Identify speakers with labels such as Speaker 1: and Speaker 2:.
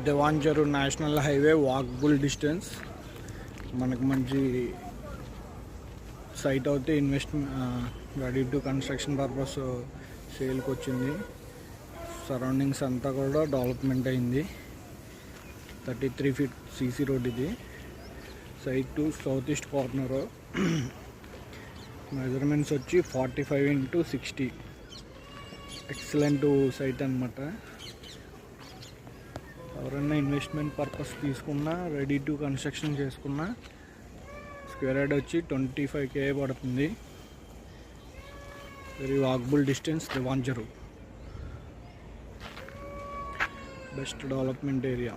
Speaker 1: దేవాంజరు national highway walkable distance. మనకు మంచి site అయితే investment ready to construction purpose సేల్కి వచ్చింది. సరౌండింగ్స్ అంతా కూడా డెవలప్మెంట్ అయింది. 33 feet సీసీ రోడ్ ఇది. Site to south east corner. Measurements వచ్చి 45x60. ఎక్సలెంట్ సైట్ అన్నమాట. ఎవరైనా ఇన్వెస్ట్మెంట్ పర్పస్ తీసుకున్నా, రెడీ టు కన్స్ట్రక్షన్ చేసుకున్నా స్క్వేర్ యార్డ్ వచ్చి 25K పడుతుంది. Very walkable distance. Devanjaru best development area.